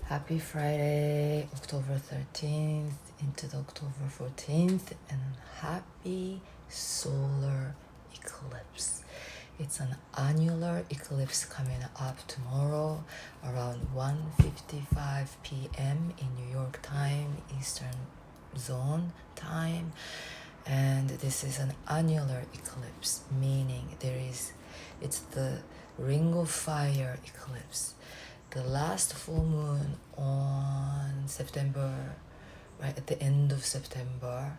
Happy Friday, October 13th into the October 14th, and happy solar eclipse. It's an annular eclipse coming up tomorrow around 1:55 p.m. in New York time, Eastern Zone time. And this is an annular eclipse, meaning it's the ring of fire eclipse. The last full moon on September, right at the end of September,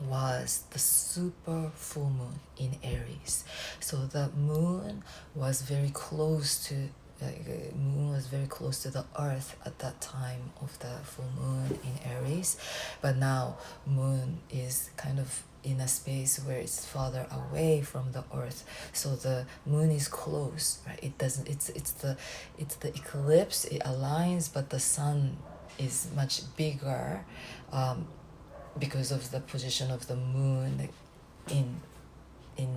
was the super full moon in Aries. So the moon was very close to the earth at that time of the full moon in Aries, but now moon is kind of in a space where it's farther away from the earth, so the moon is close, right? It doesn't it's the eclipse, it aligns, but the sun is much bigger, because of the position of the moon in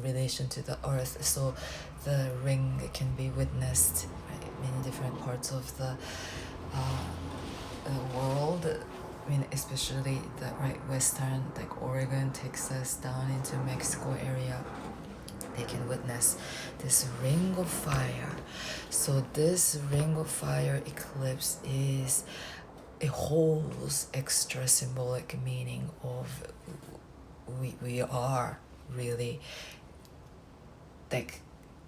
relation to the earth. So the ring can be witnessed, right, many different parts of the world. I mean, especially the western, like Oregon, Texas, down into Mexico area, they can witness this ring of fire. So this ring of fire eclipse it holds extra symbolic meaning of we are really like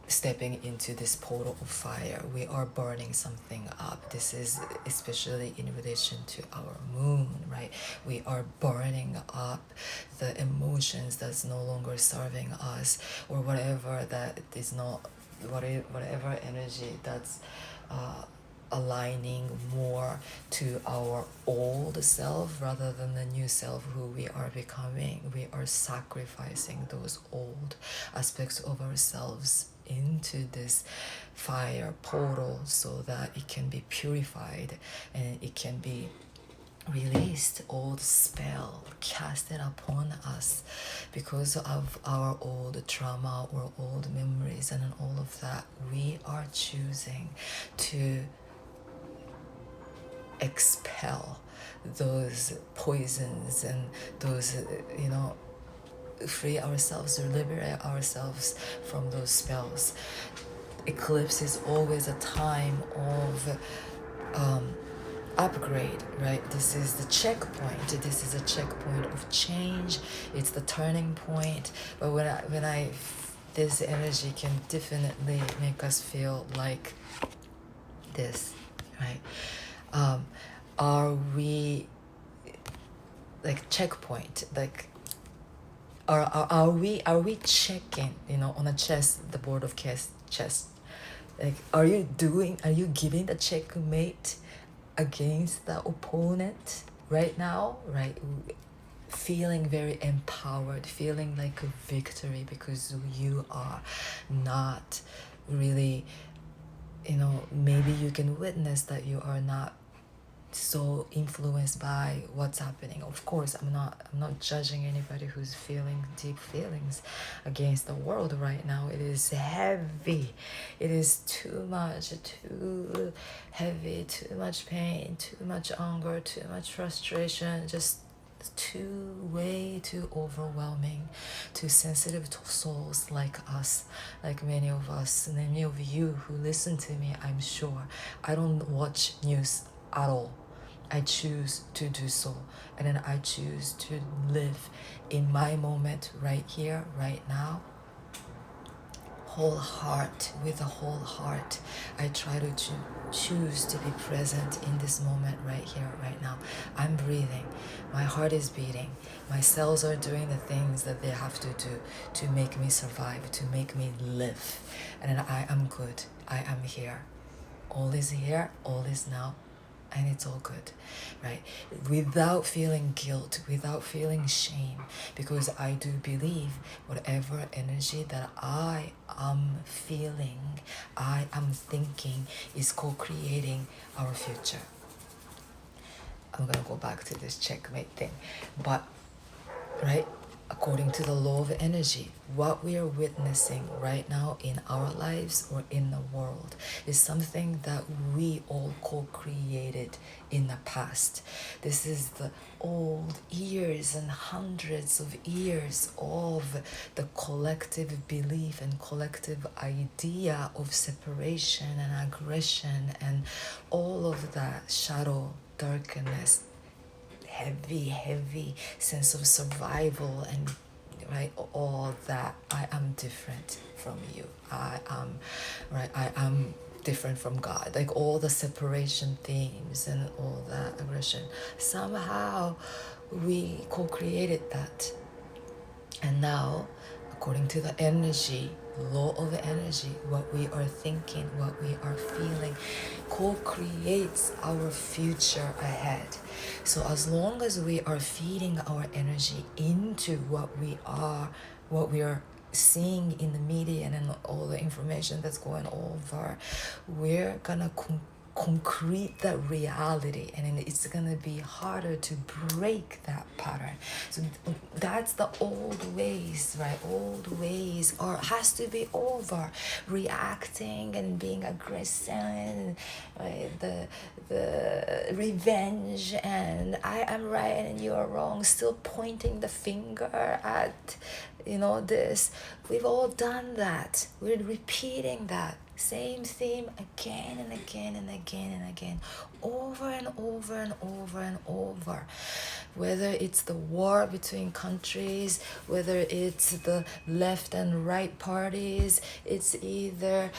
stepping into this portal of fire. We are burning something up. This is especially in relation to our moon, right? We are burning up the emotions that's no longer serving us, or whatever that is not, whatever energy that's aligning more to our old self rather than the new self who we are becoming. We are sacrificing those old aspects of ourselves into this fire portal so that it can be purified and it can be released, old spell casted upon us because of our old trauma or old memories and all of that. We are choosing to expel those poisons and those, free ourselves or liberate ourselves from those spells. Eclipse is always a time of upgrade, right? This is the checkpoint. This is a checkpoint of change. It's the turning point. But this energy can definitely make us feel like this, right? Are we like checkpoint, like are we checking, on a chess, the board of chess, like are you giving the checkmate against the opponent right now, right? Feeling very empowered, feeling like a victory because you are not really, maybe you can witness that you are not so influenced by what's happening. Of course, I'm not judging anybody who's feeling deep feelings against the world right now. It is heavy. It is too heavy, too much pain, too much anger, too much frustration, just way too overwhelming to sensitive souls like us, like many of us, many of you who listen to me. I'm sure I don't watch news at all. I choose to do so, and then I choose to live in my moment right here, right now. With a whole heart, I try to choose to be present in this moment right here, right now. I'm breathing, my heart is beating, my cells are doing the things that they have to do to make me survive, to make me live, and then I am good. I am here. All is here, all is now, and it's all good, right? Without feeling guilt, without feeling shame, because I do believe whatever energy that I am feeling, I am thinking, is co-creating our future. I'm gonna go back to this checkmate thing, but right, according to the law of energy, what we are witnessing right now in our lives or in the world is something that we all co-created in the past. This is the old years and hundreds of years of the collective belief and collective idea of separation and aggression and all of that shadow, darkness, heavy sense of survival, and right, all that. I am different from you. I am right. I am different from God. Like all the separation themes and all that aggression. Somehow we co-created that, and now, according to the energy, law of energy, what we are thinking, what we are feeling, co-creates our future ahead. So as long as we are feeding our energy into what we are seeing in the media and all the information that's going over, we're gonna concrete that reality, and it's gonna be harder to break that pattern. So that's the old ways, right? Old ways has to be over. Reacting and being aggressive, right? The revenge and I am right and you are wrong, still pointing the finger at this. We've all done that. We're repeating that same theme again and again and again and again, over and over and over and over. Whether it's the war between countries, whether it's the left and right parties, it's either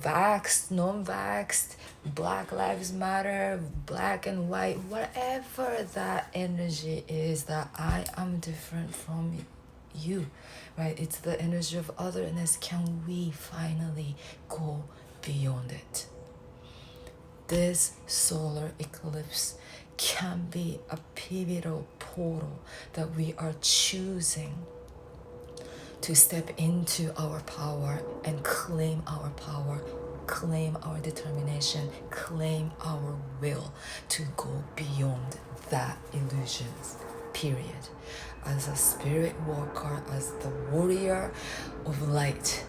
vaxxed, non-vaxxed, Black Lives Matter, black and white, whatever that energy is, that I am different from you, right? It's the energy of otherness. Can we finally go beyond it? This solar eclipse can be a pivotal portal that we are choosing to step into our power and claim our power, claim our determination, claim our will to go beyond that illusions, period. As a spirit walker, as the warrior of light,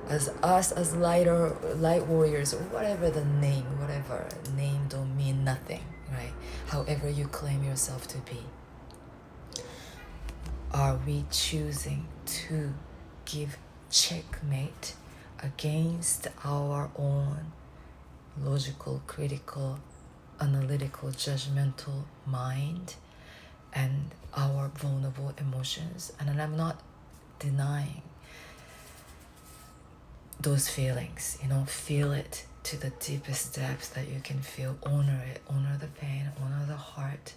as us as light warriors, or whatever name don't mean nothing, right? However you claim yourself to be, are we choosing to give checkmate against our own logical, critical, analytical, judgmental mind and our vulnerable emotions? And I'm not denying those feelings, feel it to the deepest depth that you can feel, honor it, honor the pain, honor the heart,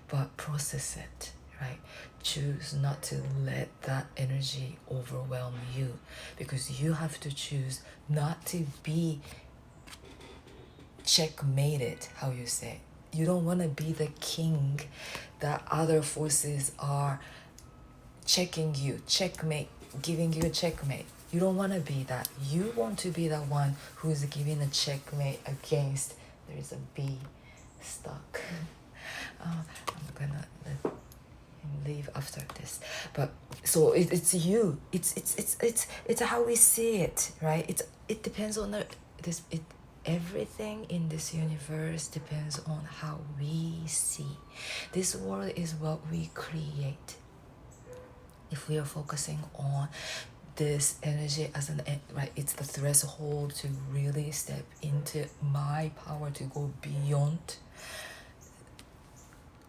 but process it, right? Choose not to let that energy overwhelm you, because you have to choose not to be checkmated, how you say. You don't want to be the king that other forces are checking you, checkmate, giving you a checkmate. You don't want to be that. You want to be the one who is giving a checkmate against. There is a bee stuck. I'm gonna leave after this. But so it's you. It's how we see it, right? It depends on everything in this universe depends on how we see. This world is what we create. If we are focusing on this energy as right, it's the threshold to really step into my power to go beyond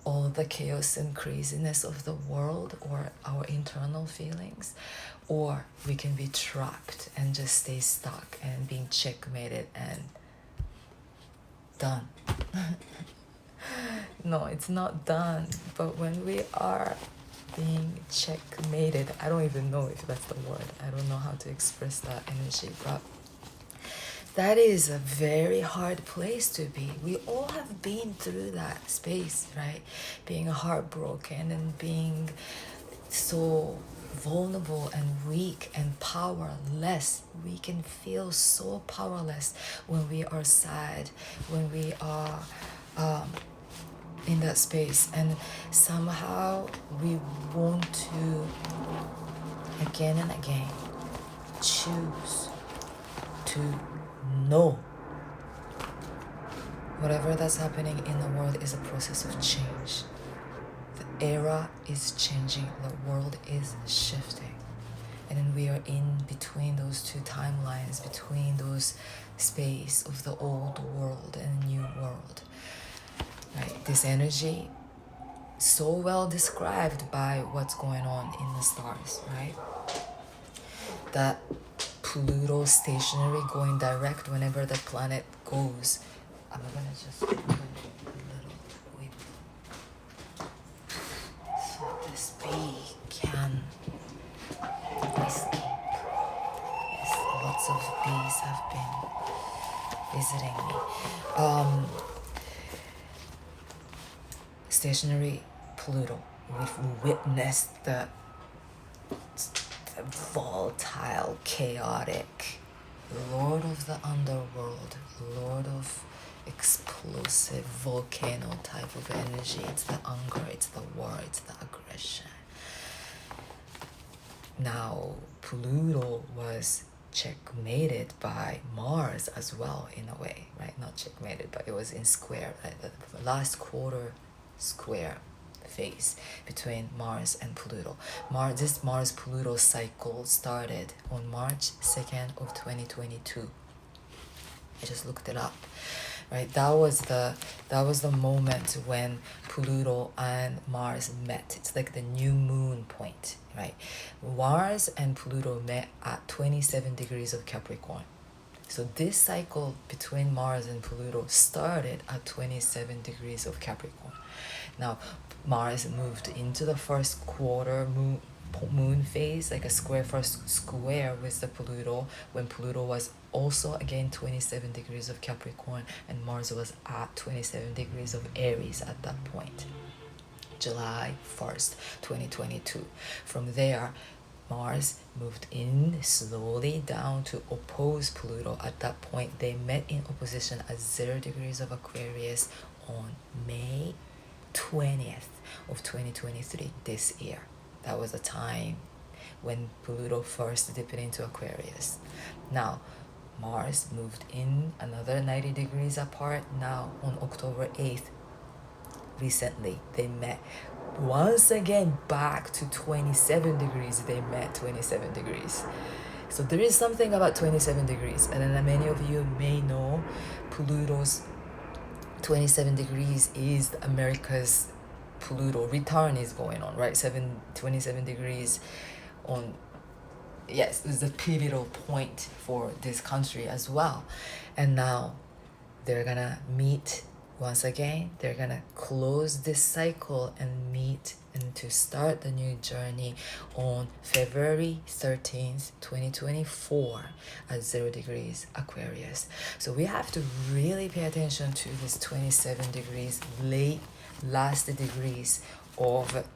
all the chaos and craziness of the world or our internal feelings, or we can be trapped and just stay stuck and being checkmated and done. No, it's not done. But when we are being checkmated, I don't even know if that's the word, I don't know how to express that energy, but that is a very hard place to be. We all have been through that space, right? Being heartbroken and being so vulnerable and weak and powerless. We can feel so powerless when we are sad, when we are in that space, and somehow we want to again and again choose to know whatever that's happening in the world is a process of change. The era is changing, the world is shifting, and then we are in between those two timelines, between those space of the old world and the new world, right? This energy so well described by what's going on in the stars, right? That Pluto stationary going direct whenever the planet goes. I'm gonna just put a little whip so this bee can escape. Yes, lots of bees have been visiting me. Stationary Pluto. We've witnessed the volatile, chaotic Lord of the underworld, Lord of explosive volcano type of energy. It's the anger, it's the war, it's the aggression. Now, Pluto was checkmated by Mars as well, in a way, right? Not checkmated, but it was in square, right? The last quarter square phase between Mars and Pluto. This Mars-Pluto cycle started on March 2nd of 2022. I just looked it up, right? That was the moment when Pluto and Mars met. It's like the new moon point, right? Mars and Pluto met at 27 degrees of Capricorn. So this cycle between Mars and Pluto started at 27 degrees of Capricorn. Now, Mars moved into the first quarter moon phase, like a first square with the Pluto, when Pluto was also again 27 degrees of Capricorn, and Mars was at 27 degrees of Aries at that point. July 1st, 2022. From there, Mars moved in slowly down to oppose Pluto. At that point, they met in opposition at 0 degrees of Aquarius on May 20th of 2023, this year. That was the time when Pluto first dipped into Aquarius. Now, Mars moved in another 90 degrees apart. Now, on October 8th, recently, they met once again back to 27 degrees. They met 27 degrees. So there is something about 27 degrees. And then many of you may know Pluto's 27 degrees is America's Pluto return is going on, right? 27 degrees on, yes, it's a pivotal point for this country as well. And now they're gonna meet once again. They're gonna close this cycle and meet and to start the new journey on February 13th, 2024 at 0 degrees Aquarius. So we have to really pay attention to this 27 degrees last degrees of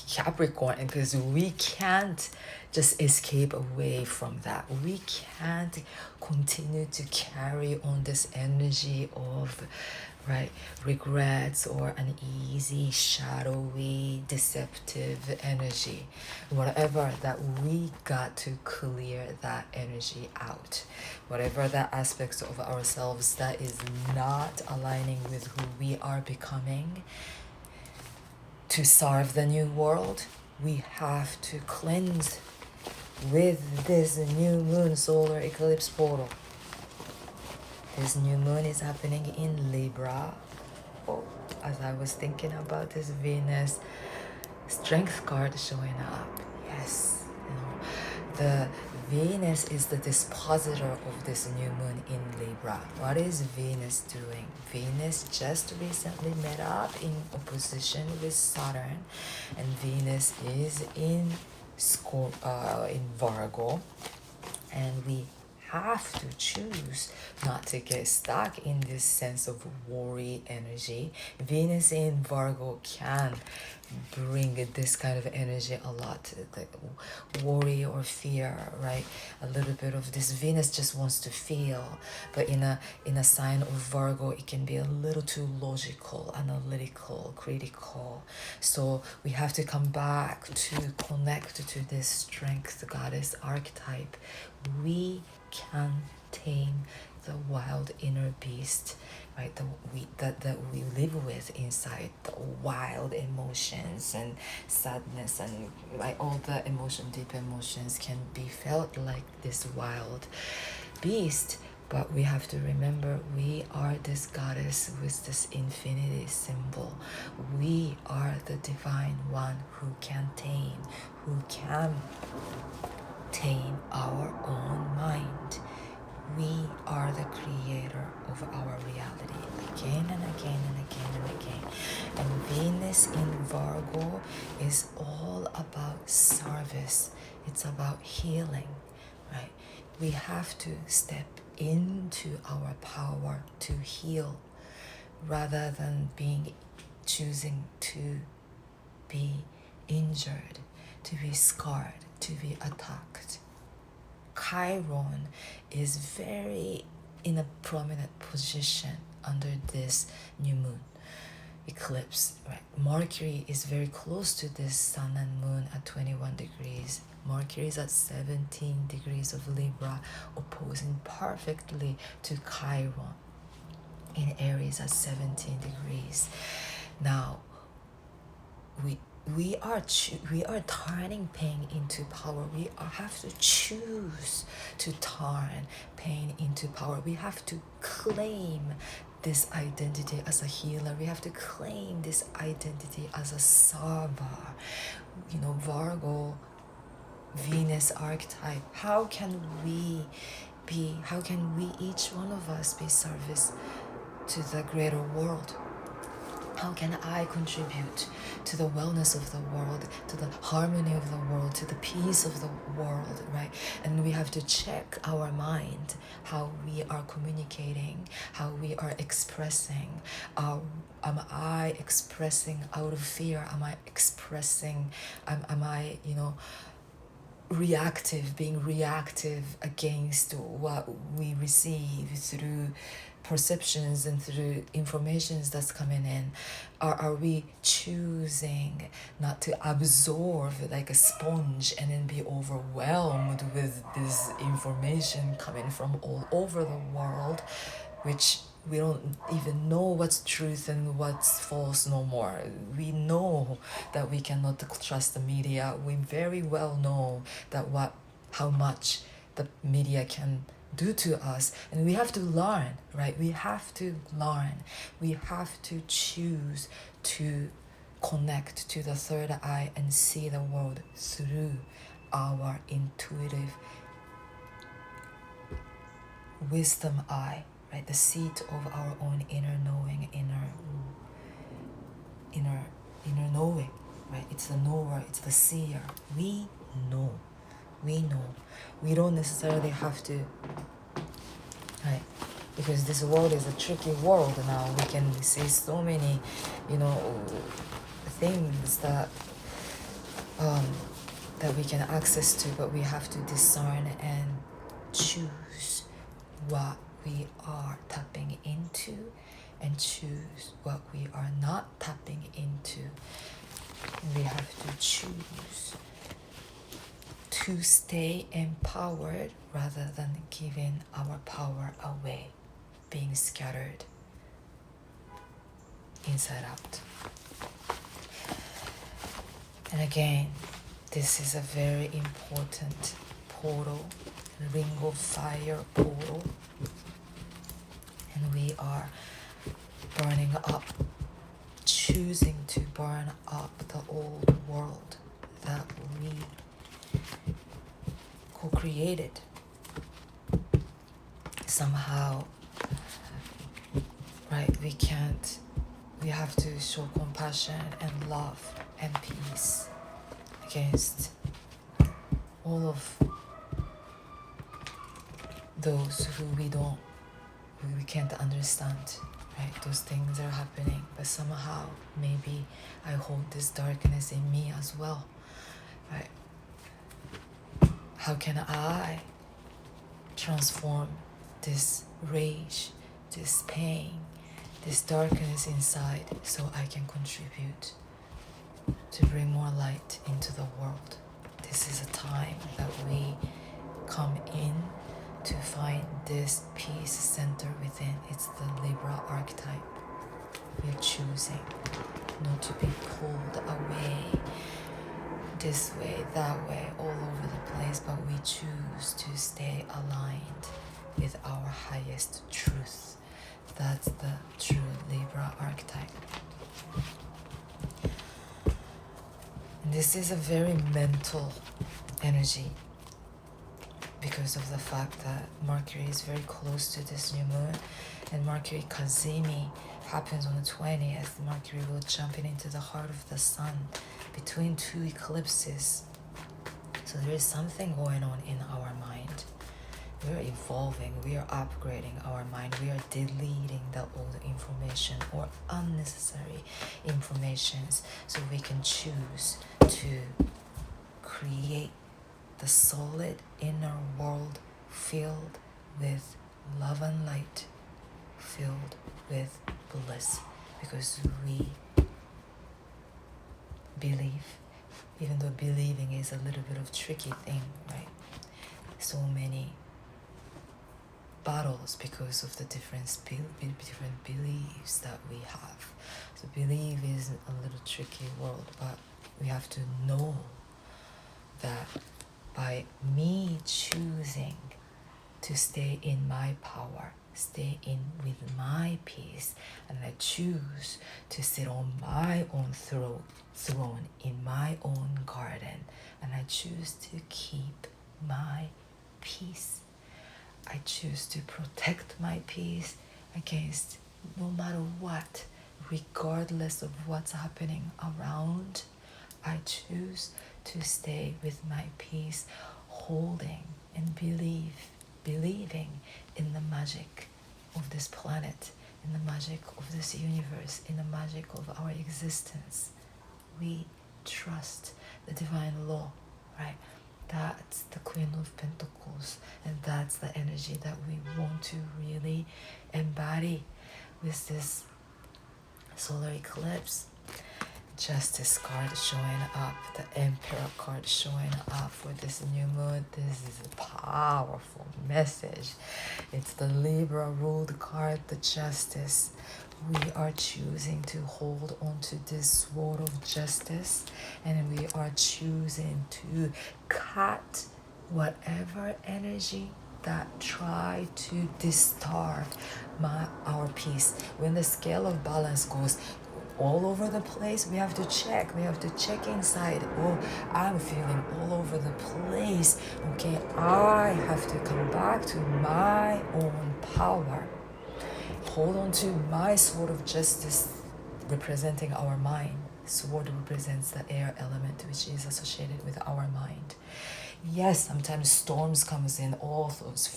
Capricorn, because we can't just escape away from that. We can't continue to carry on this energy of, right, regrets or uneasy, shadowy, deceptive energy. Whatever that, we got to clear that energy out. Whatever that aspects of ourselves that is not aligning with who we are becoming, to serve the new world, we have to cleanse with this new moon solar eclipse portal. This new moon is happening in Libra. Oh, as I was thinking about this Venus strength card showing up. Yes, the Venus is the dispositor of this new moon in Libra. What is Venus doing? Venus just recently met up in opposition with Saturn, and Venus is in Virgo, and we have to choose not to get stuck in this sense of worry energy. Venus in Virgo can bring this kind of energy a lot, like worry or fear, right? A little bit of this. Venus just wants to feel, but in a sign of Virgo, it can be a little too logical, analytical, critical. So we have to come back to connect to this strength goddess archetype. We can tame the wild inner beast, right? That we live with inside, the wild emotions and sadness and like all the deep emotions can be felt like this wild beast. But we have to remember we are this goddess with this infinity symbol. We are the divine one who can tame our own mind. We are the creator of our reality again and again and again and again. And Venus in Virgo is all about service. It's about healing, right? We have to step into our power to heal rather than choosing to be injured, to be scarred, to be attacked. Chiron is very in a prominent position under this new moon eclipse, right? Mercury is very close to this sun and moon at 21 degrees. Mercury is at 17 degrees of Libra, opposing perfectly to Chiron in Aries at 17 degrees. Now, we are turning pain into power. We have to choose to turn pain into power. We have to claim this identity as a healer. We have to claim this identity as a server. Virgo, Venus archetype. How can we each one of us be service to the greater world? How can I contribute to the wellness of the world, to the harmony of the world, to the peace of the world, right? And we have to check our mind, how we are communicating, how we are expressing. Am I expressing out of fear? Am I expressing, am I, being reactive against what we receive through perceptions and through informations that's coming in? Are we choosing not to absorb like a sponge and then be overwhelmed with this information coming from all over the world, which we don't even know what's truth and what's false no more. We know that we cannot trust the media. We very well know that how much the media can do to us, and we have to learn, right? We have to learn. We have to choose to connect to the third eye and see the world through our intuitive wisdom eye, right? The seat of our own inner knowing, inner knowing, right? It's the knower, it's the seer. We know. We don't necessarily have to, right? Because this world is a tricky world now. We can see so many, things that we can access to, but we have to discern and choose what we are tapping into and choose what we are not tapping into. We have to choose to stay empowered rather than giving our power away, being scattered inside out. And again, this is a very important portal, ring of fire portal. And we are burning up, choosing to burn up the old world that we co-created. Somehow, right, we have to show compassion and love and peace against all of those who we can't understand, right? Those things are happening, but somehow maybe I hold this darkness in me as well, right? How can I transform this rage, this pain, this darkness inside so I can contribute to bring more light into the world? This is a time that we come in to find this peace center within. It's the Libra archetype. We are choosing not to be pulled away this way, that way, all over the place, but we choose to stay aligned with our highest truth. That's the true Libra archetype. And this is a very mental energy because of the fact that Mercury is very close to this new moon, and Mercury Kazemi happens on the 20th. Mercury will jump into the heart of the sun between two eclipses. So there is something going on in our mind. We are evolving, we are upgrading our mind, we are deleting the old information or unnecessary informations so we can choose to create the solid inner world filled with love and light, filled with bliss, because we believe, even though believing is a little bit of tricky thing, right? So many battles because of the different beliefs that we have. So belief is a little tricky world, but we have to know that by me choosing to stay in my power, stay in with my peace, and I choose to sit on my own throne in my own garden, and I choose to keep my peace. I choose to protect my peace against no matter what, regardless of what's happening around. I choose to stay with my peace, holding and believing in the magic of this planet, in the magic of this universe, in the magic of our existence. We trust the divine law, right? That's the Queen of Pentacles, and that's the energy that we want to really embody with this solar eclipse. Justice card showing up, the Emperor card showing up for this new moon. This is a powerful message. It's the Libra ruled card, the Justice. We are choosing to hold on to this sword of justice, and we are choosing to cut whatever energy that try to disturb our peace. When the scale of balance goes all over the place, we have to check. We have to check inside. Oh, I'm feeling all over the place. Okay, I have to come back to my own power. Hold on to my sword of justice, representing our mind. Sword represents the air element, which is associated with our mind. Yes, sometimes storms comes in, all those,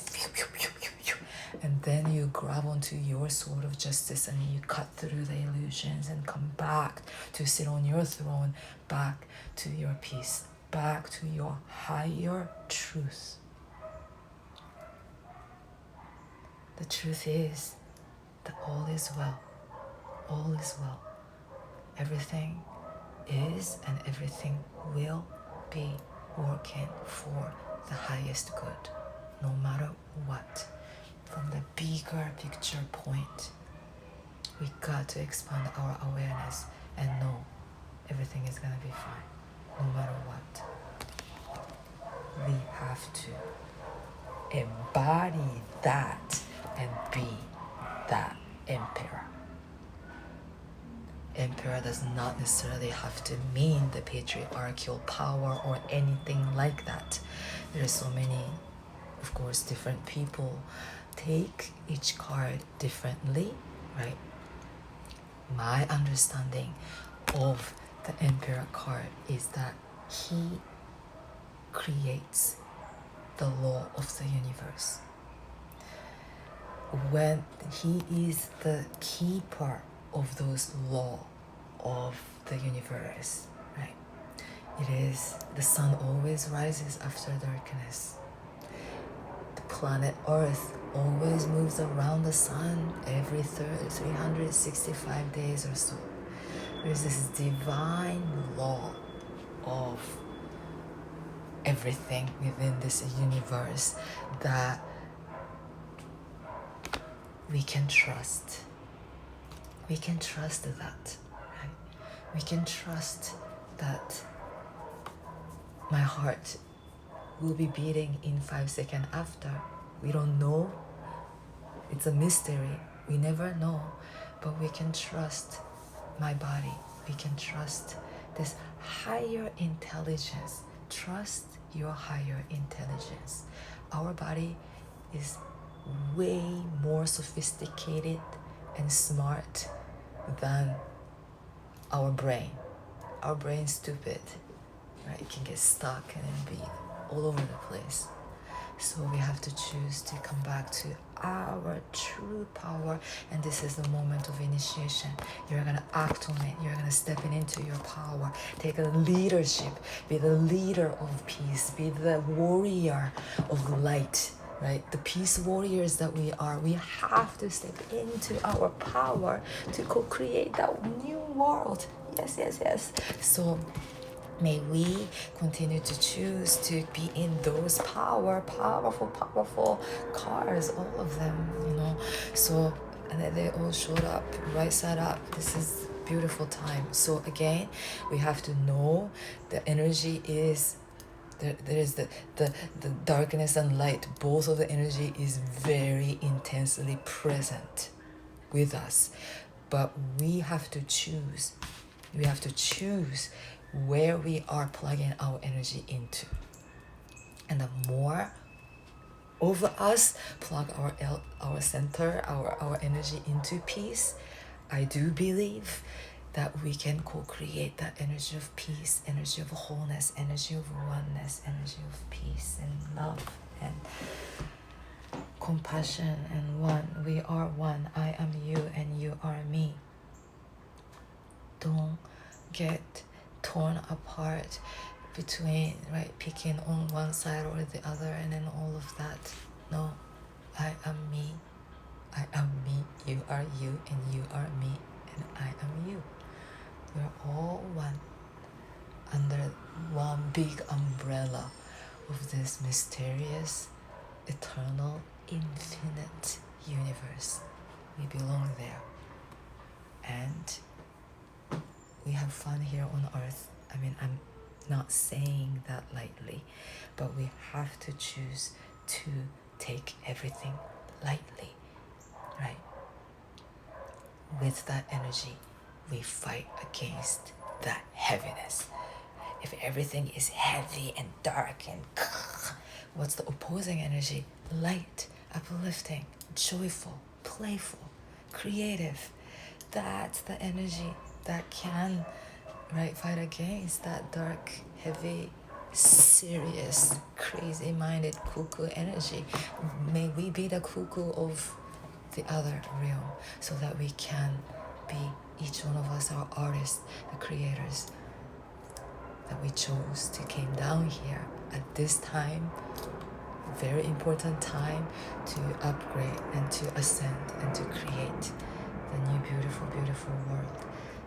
and then you grab onto your sword of justice and you cut through the illusions and come back to sit on your throne, back to your peace, back to your higher truth. The truth is that all is well. All is well. Everything is and everything will be working for the highest good, no matter what. From the bigger picture point, we got to expand our awareness and know everything is gonna be fine, no matter what. We have to embody that and be that emperor. Emperor does not necessarily have to mean the patriarchal power or anything like that. There are so many, of course, different people take each card differently, right? My understanding of the Emperor card is that he creates the law of the universe. when he is the keeper of those law of the universe, right? It is the sun always rises after darkness. The planet Earth always moves around the sun every 365 days or so. There's this divine law of everything within this universe that we can trust. We can trust that, right? We can trust that my heart will be beating in 5 seconds after. We don't know. It's a mystery. We never know. But we can trust my body. We can trust this higher intelligence. Trust your higher intelligence. Our body is way more sophisticated and smart than our brain. Our brain's stupid, right? It can get stuck and then be all over the place. So we have to choose to come back to our true power, and this is the moment of initiation. You're gonna act on it. You're gonna step into your power. Take a leadership. Be the leader of peace. Be the warrior of light, right? The peace warriors that we are. We have to step into our power to co-create that new world. Yes, yes, yes. So may we continue to choose to be in those powerful cars, all of them, you know. So, and then they all showed up right side up. This is beautiful time. So again, we have to know the energy is there is the darkness and light. Both of the energy is very intensely present with us, but we have to choose. We have to choose where we are plugging our energy into. And the more over us plug our center, our energy into peace, I do believe that we can co-create that energy of peace, energy of wholeness, energy of oneness, energy of peace and love and compassion and one. We are one. I am you and you are me. Don't get torn apart between, right, picking on one side or the other and then all of that. No, I am me. I am me. You are you and you are me and I am you. We're all one under one big umbrella of this mysterious, eternal, infinite universe. We belong there. And we have fun here on earth. I mean, I'm not saying that lightly, but we have to choose to take everything lightly, right? With that energy, we fight against that heaviness. If everything is heavy and dark and what's the opposing energy? Light, uplifting, joyful, playful, creative. That's the energy that can, right, fight against that dark, heavy, serious, crazy-minded cuckoo energy. May we be the cuckoo of the other realm so that we can be, each one of us, our artists, the creators that we chose to came down here at this time, very important time to upgrade and to ascend and to create the new beautiful, beautiful world.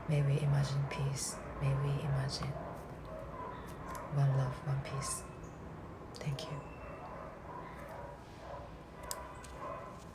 May we imagine peace. May we imagine one love, one peace. Thank you.